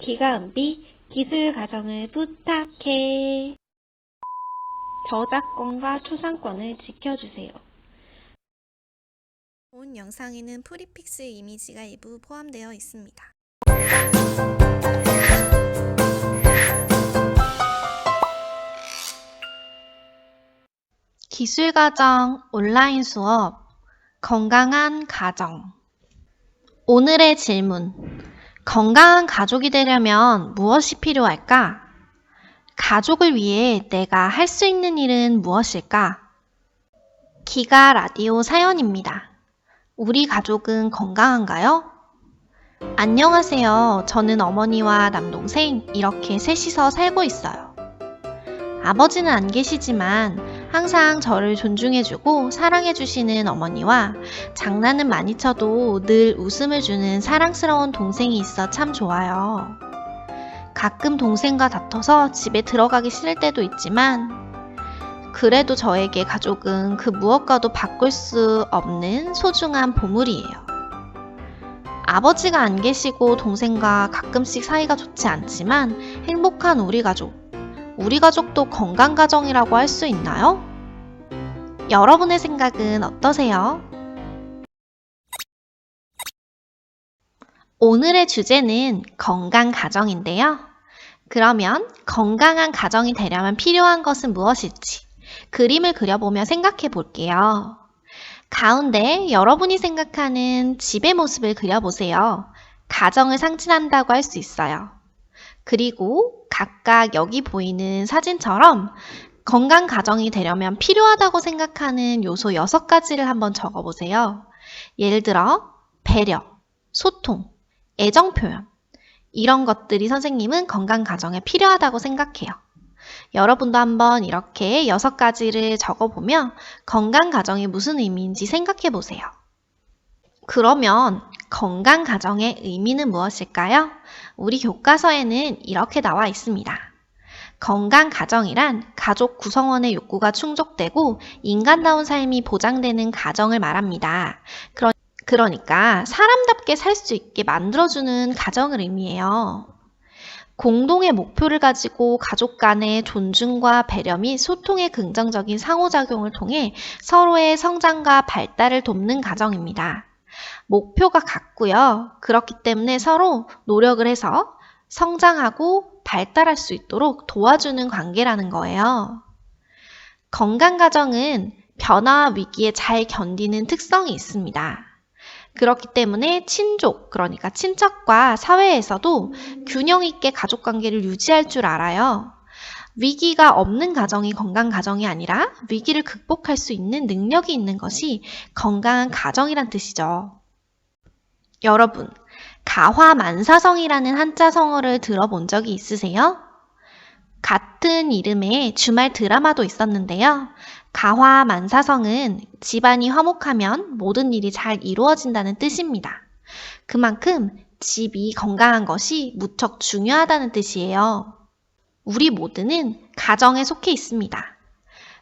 기가은비 기술가정을 부탁해. 저작권과 초상권을 지켜주세요. 본 영상에는 프리픽스 이미지가 일부 포함되어 있습니다. 기술가정 온라인 수업 건강한 가정. 오늘의 질문. 건강한 가족이 되려면 무엇이 필요할까? 가족을 위해 내가 할 수 있는 일은 무엇일까? 기가 라디오 사연입니다. 우리 가족은 건강한가요? 안녕하세요. 저는 어머니와 남동생 이렇게 셋이서 살고 있어요. 아버지는 안 계시지만 항상 저를 존중해주고 사랑해주시는 어머니와 장난은 많이 쳐도 늘 웃음을 주는 사랑스러운 동생이 있어 참 좋아요. 가끔 동생과 다퉈서 집에 들어가기 싫을 때도 있지만 그래도 저에게 가족은 그 무엇과도 바꿀 수 없는 소중한 보물이에요. 아버지가 안 계시고 동생과 가끔씩 사이가 좋지 않지만 행복한 우리 가족. 우리 가족도 건강 가정이라고 할 수 있나요? 여러분의 생각은 어떠세요? 오늘의 주제는 건강 가정인데요. 그러면 건강한 가정이 되려면 필요한 것은 무엇일지 그림을 그려보며 생각해 볼게요. 가운데 여러분이 생각하는 집의 모습을 그려보세요. 가정을 상징한다고 할 수 있어요. 그리고 각각 여기 보이는 사진처럼 건강 가정이 되려면 필요하다고 생각하는 요소 6가지를 한번 적어보세요. 예를 들어 배려, 소통, 애정 표현 이런 것들이 선생님은 건강 가정에 필요하다고 생각해요. 여러분도 한번 이렇게 6가지를 적어보며 건강 가정이 무슨 의미인지 생각해 보세요. 그러면 건강 가정의 의미는 무엇일까요? 우리 교과서에는 이렇게 나와 있습니다. 건강 가정이란 가족 구성원의 욕구가 충족되고 인간다운 삶이 보장되는 가정을 말합니다. 그러니까 사람답게 살 수 있게 만들어주는 가정을 의미해요. 공동의 목표를 가지고 가족 간의 존중과 배려 및 소통의 긍정적인 상호작용을 통해 서로의 성장과 발달을 돕는 가정입니다. 목표가 같고요. 그렇기 때문에 서로 노력을 해서 성장하고 발달할 수 있도록 도와주는 관계라는 거예요. 건강 가정은 변화와 위기에 잘 견디는 특성이 있습니다. 그렇기 때문에 친족, 그러니까 친척과 사회에서도 균형 있게 가족 관계를 유지할 줄 알아요. 위기가 없는 가정이 건강 가정이 아니라 위기를 극복할 수 있는 능력이 있는 것이 건강한 가정이란 뜻이죠. 여러분, 가화만사성이라는 한자 성어를 들어본 적이 있으세요? 같은 이름의 주말 드라마도 있었는데요. 가화만사성은 집안이 화목하면 모든 일이 잘 이루어진다는 뜻입니다. 그만큼 집이 건강한 것이 무척 중요하다는 뜻이에요. 우리 모두는 가정에 속해 있습니다.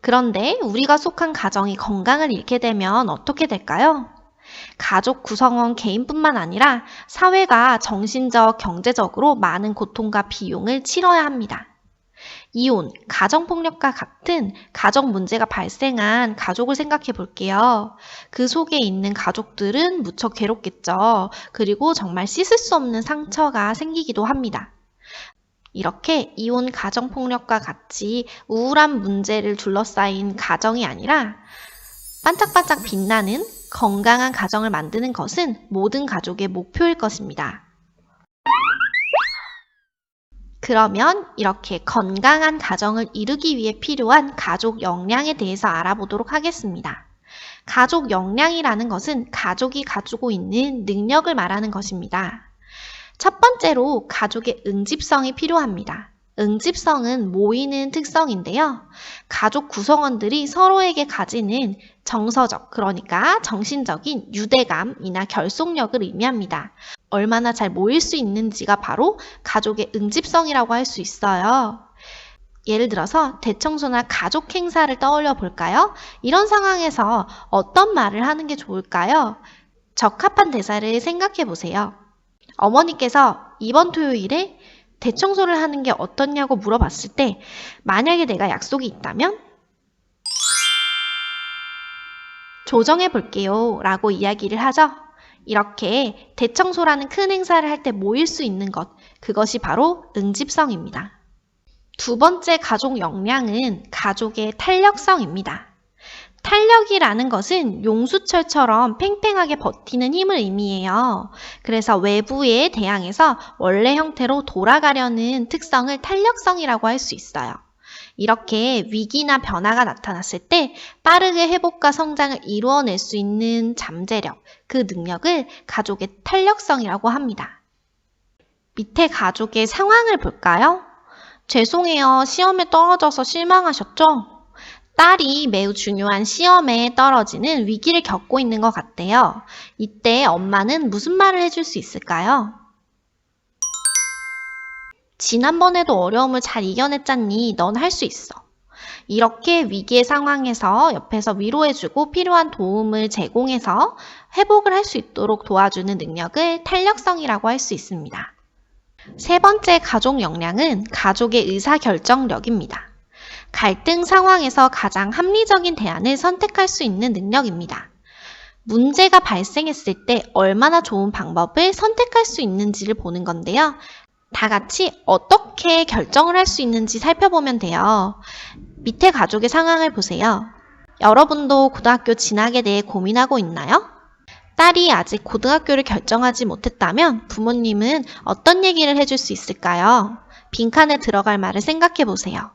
그런데 우리가 속한 가정이 건강을 잃게 되면 어떻게 될까요? 가족 구성원 개인뿐만 아니라 사회가 정신적, 경제적으로 많은 고통과 비용을 치러야 합니다. 이혼, 가정폭력과 같은 가정 문제가 발생한 가족을 생각해 볼게요. 그 속에 있는 가족들은 무척 괴롭겠죠. 그리고 정말 씻을 수 없는 상처가 생기기도 합니다. 이렇게 이혼, 가정폭력과 같이 우울한 문제를 둘러싸인 가정이 아니라 반짝반짝 빛나는 건강한 가정을 만드는 것은 모든 가족의 목표일 것입니다. 그러면 이렇게 건강한 가정을 이루기 위해 필요한 가족 역량에 대해서 알아보도록 하겠습니다. 가족 역량이라는 것은 가족이 가지고 있는 능력을 말하는 것입니다. 첫 번째로 가족의 응집성이 필요합니다. 응집성은 모이는 특성인데요. 가족 구성원들이 서로에게 가지는 정서적, 그러니까 정신적인 유대감이나 결속력을 의미합니다. 얼마나 잘 모일 수 있는지가 바로 가족의 응집성이라고 할 수 있어요. 예를 들어서 대청소나 가족 행사를 떠올려 볼까요? 이런 상황에서 어떤 말을 하는 게 좋을까요? 적합한 대사를 생각해 보세요. 어머니께서 이번 토요일에 대청소를 하는 게 어떻냐고 물어봤을 때 만약에 내가 약속이 있다면 조정해 볼게요 라고 이야기를 하죠. 이렇게 대청소라는 큰 행사를 할 때 모일 수 있는 것, 그것이 바로 응집성입니다. 두 번째 가족 역량은 가족의 탄력성입니다. 탄력이라는 것은 용수철처럼 팽팽하게 버티는 힘을 의미해요. 그래서 외부에 대항해서 원래 형태로 돌아가려는 특성을 탄력성이라고 할 수 있어요. 이렇게 위기나 변화가 나타났을 때 빠르게 회복과 성장을 이루어낼 수 있는 잠재력, 그 능력을 가족의 탄력성이라고 합니다. 밑에 가족의 상황을 볼까요? 죄송해요. 시험에 떨어져서 실망하셨죠? 딸이 매우 중요한 시험에 떨어지는 위기를 겪고 있는 것 같대요. 이때 엄마는 무슨 말을 해줄 수 있을까요? 지난번에도 어려움을 잘 이겨냈잖니. 넌 할 수 있어. 이렇게 위기의 상황에서 옆에서 위로해주고 필요한 도움을 제공해서 회복을 할 수 있도록 도와주는 능력을 탄력성이라고 할 수 있습니다. 세 번째 가족 역량은 가족의 의사결정력입니다. 갈등 상황에서 가장 합리적인 대안을 선택할 수 있는 능력입니다. 문제가 발생했을 때 얼마나 좋은 방법을 선택할 수 있는지를 보는 건데요. 다 같이 어떻게 결정을 할 수 있는지 살펴보면 돼요. 밑에 가족의 상황을 보세요. 여러분도 고등학교 진학에 대해 고민하고 있나요? 딸이 아직 고등학교를 결정하지 못했다면 부모님은 어떤 얘기를 해줄 수 있을까요? 빈칸에 들어갈 말을 생각해 보세요.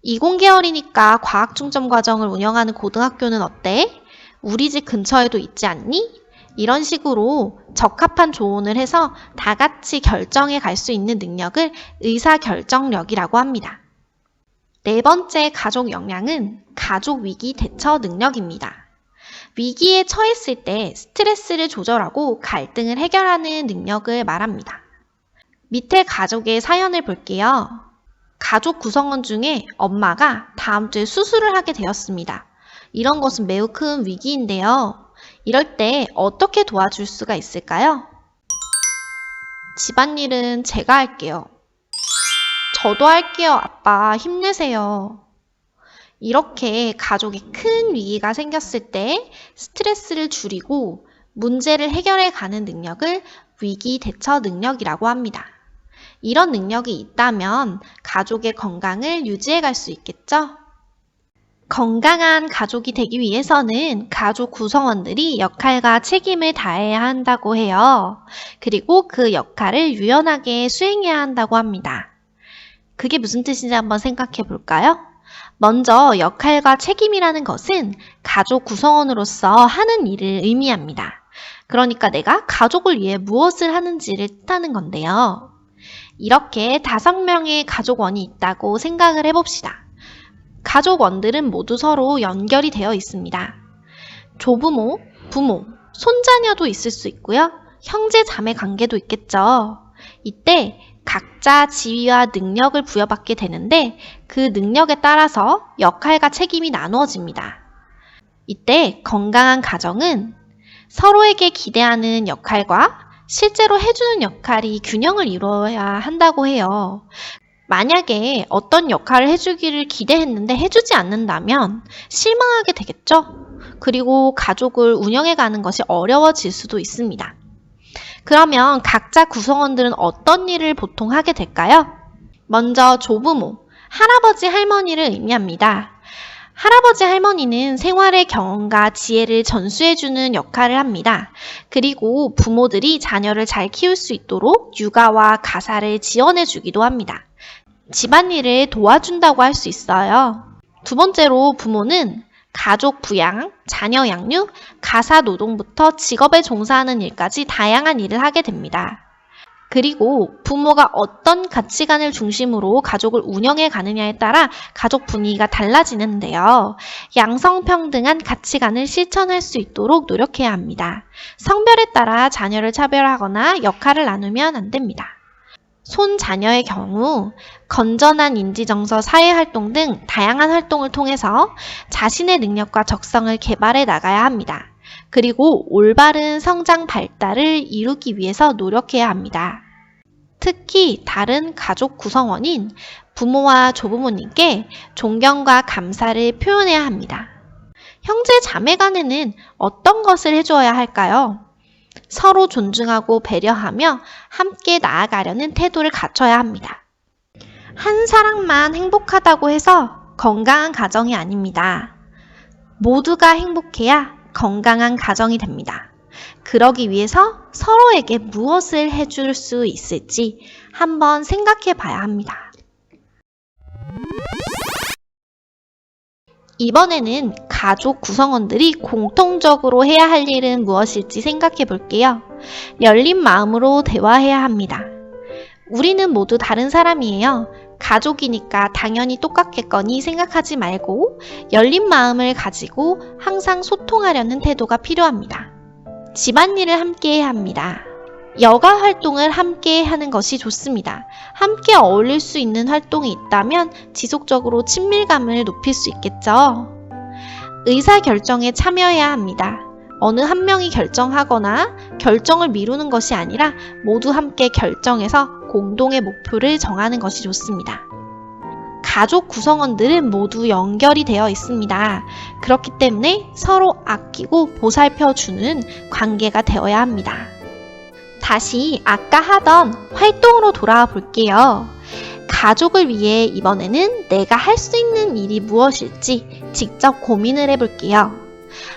20개월이니까 과학중점 과정을 운영하는 고등학교는 어때? 우리 집 근처에도 있지 않니? 이런 식으로 적합한 조언을 해서 다 같이 결정해 갈 수 있는 능력을 의사결정력이라고 합니다. 네 번째 가족 역량은 가족 위기 대처 능력입니다. 위기에 처했을 때 스트레스를 조절하고 갈등을 해결하는 능력을 말합니다. 밑에 가족의 사연을 볼게요. 가족 구성원 중에 엄마가 다음 주에 수술을 하게 되었습니다. 이런 것은 매우 큰 위기인데요. 이럴 때 어떻게 도와줄 수가 있을까요? 집안일은 제가 할게요. 저도 할게요. 아빠 힘내세요. 이렇게 가족에 큰 위기가 생겼을 때 스트레스를 줄이고 문제를 해결해 가는 능력을 위기 대처 능력이라고 합니다. 이런 능력이 있다면 가족의 건강을 유지해 갈 수 있겠죠? 건강한 가족이 되기 위해서는 가족 구성원들이 역할과 책임을 다해야 한다고 해요. 그리고 그 역할을 유연하게 수행해야 한다고 합니다. 그게 무슨 뜻인지 한번 생각해 볼까요? 먼저 역할과 책임이라는 것은 가족 구성원으로서 하는 일을 의미합니다. 그러니까 내가 가족을 위해 무엇을 하는지를 뜻하는 건데요. 이렇게 5명의 가족원이 있다고 생각을 해봅시다. 가족원들은 모두 서로 연결이 되어 있습니다. 조부모, 부모, 손자녀도 있을 수 있고요. 형제 자매 관계도 있겠죠. 이때 각자 지위와 능력을 부여받게 되는데 그 능력에 따라서 역할과 책임이 나누어집니다. 이때 건강한 가정은 서로에게 기대하는 역할과 실제로 해주는 역할이 균형을 이루어야 한다고 해요. 만약에 어떤 역할을 해주기를 기대했는데 해주지 않는다면 실망하게 되겠죠? 그리고 가족을 운영해가는 것이 어려워질 수도 있습니다. 그러면 각자 구성원들은 어떤 일을 보통 하게 될까요? 먼저 조부모, 할아버지 할머니를 의미합니다. 할아버지 할머니는 생활의 경험과 지혜를 전수해주는 역할을 합니다. 그리고 부모들이 자녀를 잘 키울 수 있도록 육아와 가사를 지원해주기도 합니다. 집안일을 도와준다고 할 수 있어요. 두 번째로 부모는 가족 부양, 자녀 양육, 가사 노동부터 직업에 종사하는 일까지 다양한 일을 하게 됩니다. 그리고 부모가 어떤 가치관을 중심으로 가족을 운영해 가느냐에 따라 가족 분위기가 달라지는데요. 양성평등한 가치관을 실천할 수 있도록 노력해야 합니다. 성별에 따라 자녀를 차별하거나 역할을 나누면 안 됩니다. 손자녀의 경우 건전한 인지정서, 사회활동 등 다양한 활동을 통해서 자신의 능력과 적성을 개발해 나가야 합니다. 그리고 올바른 성장 발달을 이루기 위해서 노력해야 합니다. 특히 다른 가족 구성원인 부모와 조부모님께 존경과 감사를 표현해야 합니다. 형제 자매 간에는 어떤 것을 해주어야 할까요? 서로 존중하고 배려하며 함께 나아가려는 태도를 갖춰야 합니다. 한 사람만 행복하다고 해서 건강한 가정이 아닙니다. 모두가 행복해야 건강한 가정이 됩니다. 그러기 위해서 서로에게 무엇을 해줄 수 있을지 한번 생각해 봐야 합니다. 이번에는 가족 구성원들이 공통적으로 해야 할 일은 무엇일지 생각해 볼게요. 열린 마음으로 대화해야 합니다. 우리는 모두 다른 사람이에요. 가족이니까 당연히 똑같겠거니 생각하지 말고 열린 마음을 가지고 항상 소통하려는 태도가 필요합니다. 집안일을 함께 해야 합니다. 여가 활동을 함께 하는 것이 좋습니다. 함께 어울릴 수 있는 활동이 있다면 지속적으로 친밀감을 높일 수 있겠죠. 의사결정에 참여해야 합니다. 어느 한 명이 결정하거나 결정을 미루는 것이 아니라 모두 함께 결정해서 공동의 목표를 정하는 것이 좋습니다. 가족 구성원들은 모두 연결이 되어 있습니다. 그렇기 때문에 서로 아끼고 보살펴주는 관계가 되어야 합니다. 다시 아까 하던 활동으로 돌아와 볼게요. 가족을 위해 이번에는 내가 할 수 있는 일이 무엇일지 직접 고민을 해볼게요.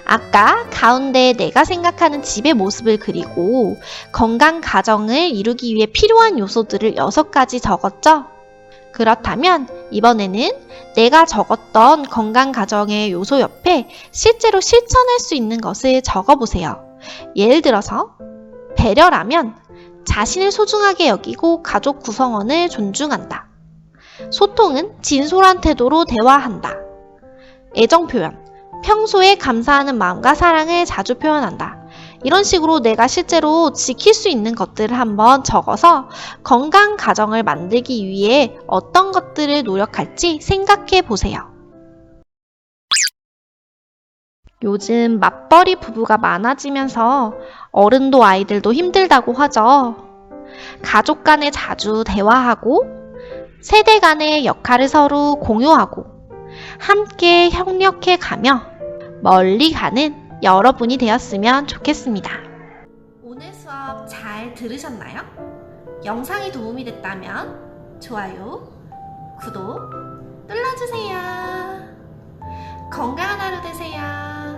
아까 가운데 내가 생각하는 집의 모습을 그리고 건강 가정을 이루기 위해 필요한 요소들을 6가지 적었죠? 그렇다면 이번에는 내가 적었던 건강 가정의 요소 옆에 실제로 실천할 수 있는 것을 적어보세요. 예를 들어서 배려라면 자신을 소중하게 여기고 가족 구성원을 존중한다. 소통은 진솔한 태도로 대화한다. 애정 표현, 평소에 감사하는 마음과 사랑을 자주 표현한다. 이런 식으로 내가 실제로 지킬 수 있는 것들을 한번 적어서 건강 가정을 만들기 위해 어떤 것들을 노력할지 생각해 보세요. 요즘 맞벌이 부부가 많아지면서 어른도 아이들도 힘들다고 하죠. 가족 간에 자주 대화하고 세대 간의 역할을 서로 공유하고 함께 협력해 가며 멀리 가는 여러분이 되었으면 좋겠습니다. 오늘 수업 잘 들으셨나요? 영상이 도움이 됐다면 좋아요, 구독 눌러주세요. 건강한 하루 되세요.